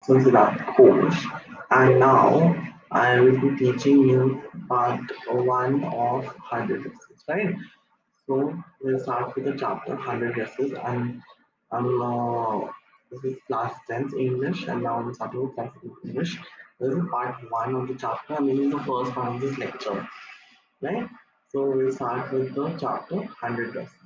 Siddharth Ghosh, and now I will be teaching you part one of 100 dresses, right? So we'll start with the chapter 100 dresses, and this is class 10th English, and now I'm starting with class 8 English. This is part one of the chapter, and this is the first part of this lecture, right? So we'll start with the chapter 100 dresses.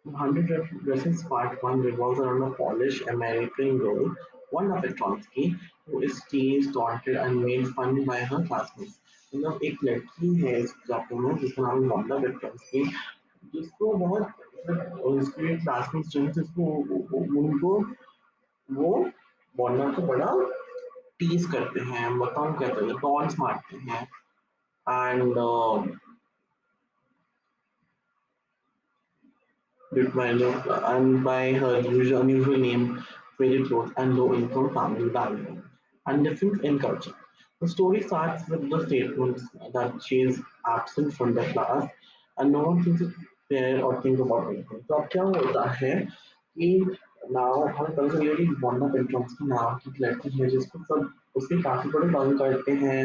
100 Dresses Part 1 revolves around a Polish American girl, Wanda Petronsky, who is teased, taunted, and made fun by her classmates. मतलब एक लड़की है इस chapter में जिसका नाम है Wanda Petronski जिसको बहुत उसके क्लासमेट्स जो है जिसको उनको वो वांडा को बड़ा टीज करते हैं बताऊं क्या कहते हैं टॉन्ट्स मारते हैं and and by her unusual name, faded clothes, and low-income family background, and difference in culture. The story starts with the statement that she is absent from the class, and no one seems to care or think about anything. तो अब क्या होता है कि नाव हमें पता चल गया कि वंडा पेट्रोन्स की नाम की एक लड़की है जिसको सब उसके काफी बड़े तंग करते हैं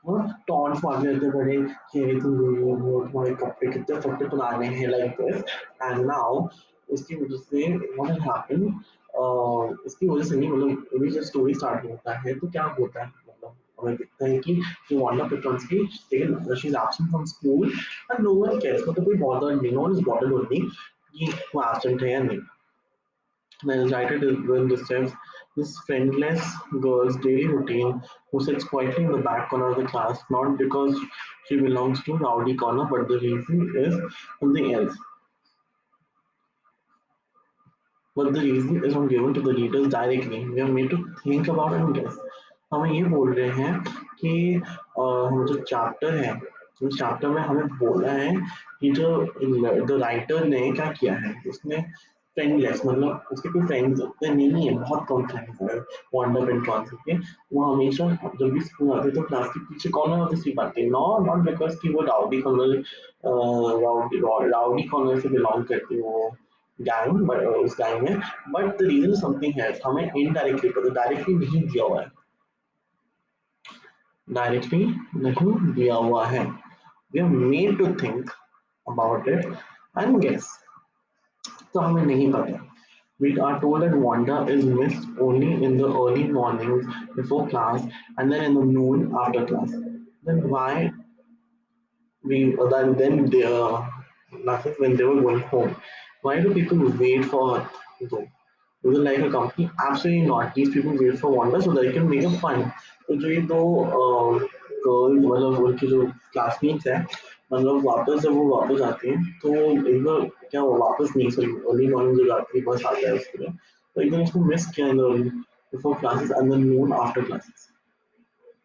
वो टॉन्ट्स मारते रहते हैं बड़े कि तुम वो तुम्हारे कपड़े कितने फटे पुराने हैं लाइक दिस एंड नाउ उसकी वजह से व्हाट हैज हैपेंड उसकी वजह से नहीं मतलब अभी जब स्टोरी स्टार्ट होता है तो क्या होता है मतलब हमें दिखता है कि जो वांडा पेट्रोन्स्की लेकिन she is absent from school and no one cares मतलब कोई बॉदर नहीं no one is bothered only कि वो एब्सेंट है या नहीं the writer then describes this friendless girl's daily routine who sits quietly in the back corner of the class not because she belongs to rowdy corner but the reason is something else. But the reason is not given to the readers directly. We are made to think about and guess. हमें ये बोल रहे हैं कि हम जो chapter है उस चैप्टर में हमें बोला है कि जो द राइटर ने क्या किया है उसने फ्रेंडलेस मतलब उसके कोई फ्रेंड्स उतने नहीं है बहुत कम फ्रेंड्स है वॉन्डर एंड ट्रांस के वो हमेशा जब भी स्कूल आते तो क्लास के पीछे कॉर्नर में सिर्फ आते हैं नॉट बिकॉज कि वो राउडी कॉर्नर राउडी कॉर्नर से बिलोंग करते हैं वो गैंग बट उस गैंग में बट द रीजन समथिंग है हमें इनडायरेक्टली पता डायरेक्टली नहीं दिया हुआ है डायरेक्टली नहीं दिया हुआ है we are made to think about it and guess तो हमें नहीं पता we are told that Wanda is missed only in the early mornings before class and then in the noon after class. Then why then they nothing when they were going home. Why do people wait for her to go? Is it like a company? Absolutely not. These people wait for Wanda so they can make a fun. तो जो ये दो girls मतलब उनकी जो classmates हैं मतलब वापस जब वो वापस आती हैं तो एक बार क्या वो वापस नहीं सॉरी अर्ली मॉर्निंग जो रात की बस आता है उसके लिए तो एकदम उसको मिस किया in early before classes and then noon after classes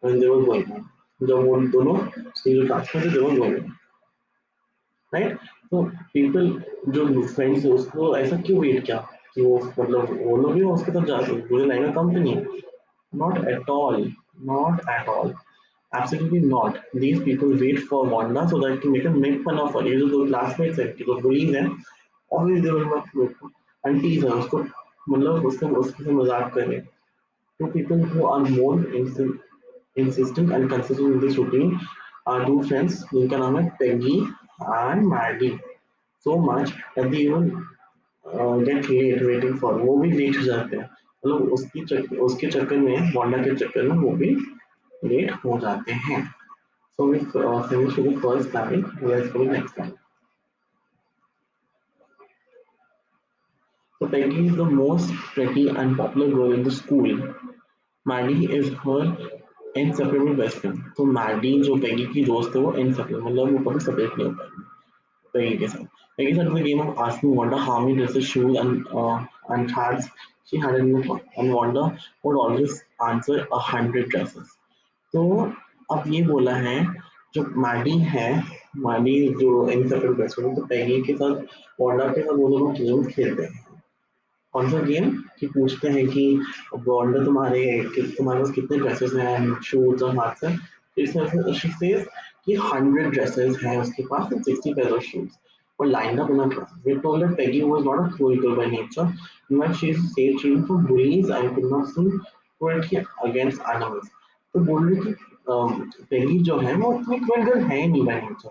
when they were going जब वो दोनों जो क्लासमेट्स थे दे वर गोइंग राइट तो पीपल जो फ्रेंड्स है उसको ऐसा क्यों वेट किया कि वो मतलब वो लोग भी उसके साथ जा सकते मुझे लगा company not at all not at all absolutely not these people wait for Wanda so that they can make fun of her ये जो classmates हैं कि जो bullies हैं always they will not and tease her उसको मतलब उसके से मजाक करें two people who are more insistent and consistent in this routine are two friends जिनका नाम है Peggy and Maddie so much that they even get late waiting for वो भी लेट हो जाते हैं मतलब उसके चक्कर में वांडा के चक्कर में वो भी लेट हो जाते हैं so we finished with the first line let's go to the next line so Peggy is the most pretty and popular girl in the school Maddie is her inseparable best friend तो Maddie जो Peggy की दोस्त है वो inseparable मतलब वो कभी separate नहीं हो पाएगी Peggy के साथ Peggy started the game of asking Wanda how many dresses, shoes, and hats she had in the box, and Wanda would always answer 100 dresses. तो अब ये बोला है जो मैडी है मैडी जो इनसेपरेबल बेस्ट फ्रेंड तो पैगी के साथ वांडा के साथ वो दोनों गेम खेलते हैं कौन सा गेम कि पूछते हैं कि वांडा तुम्हारे पास कितने ड्रेसेस हैं शूज और हाथ से इसमें शी सेज कि 100 ड्रेसेस हैं उसके पास and 60 pairs of shoes were lined up in her closet. We told that Peggy was not a cruel girl by nature. In fact, she is a safe dream from bullies and could not seem cruelty against animals. तो बोल रही कि पेंगी जो है वो उतनी cruel girl है नहीं बाय नेचर.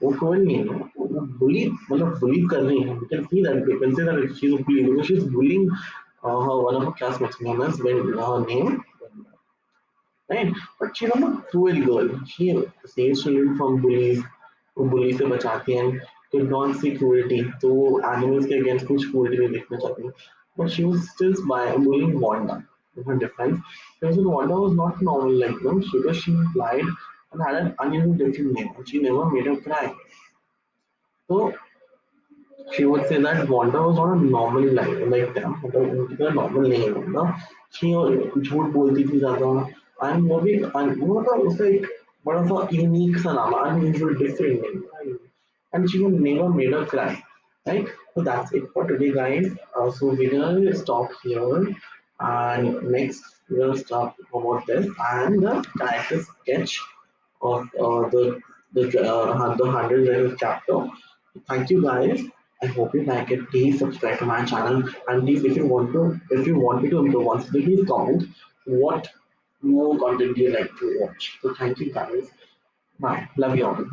वो क्रूएल नहीं है, वो बुली मतलब बुली कर रही है. You can see that, you can say that she's a bully because she's bullying her one of her classmates known as when her name, right? But she's not a cruel girl. She saves children from bullies, वो bully से बचाती हैं. To not see cruelty, तो वो animals के against कुछ cruelty नहीं देखना चाहती. But she was still bullying Wanda. In her defense, because Wanda was not normal like them because she lied and had an unusual different name. And she never made her cry. So she would say that Wanda was not a normal like them. मतलब उनकी तरह normal नहीं है Wanda. She झूठ बोलती थी ज़्यादा. And वो भी वो मतलब उसका एक बड़ा सा unique सा नाम unusual different name. And she would never made her cry. Right? So that's it for today, guys. So we're gonna stop here. And next, we're gonna start about this and the character sketch of the 100 chapter. Thank you guys. I hope you like it. Please subscribe to my channel and please if you want me to improve once, please comment what more content do you like to watch. So thank you guys. Bye. Love you all.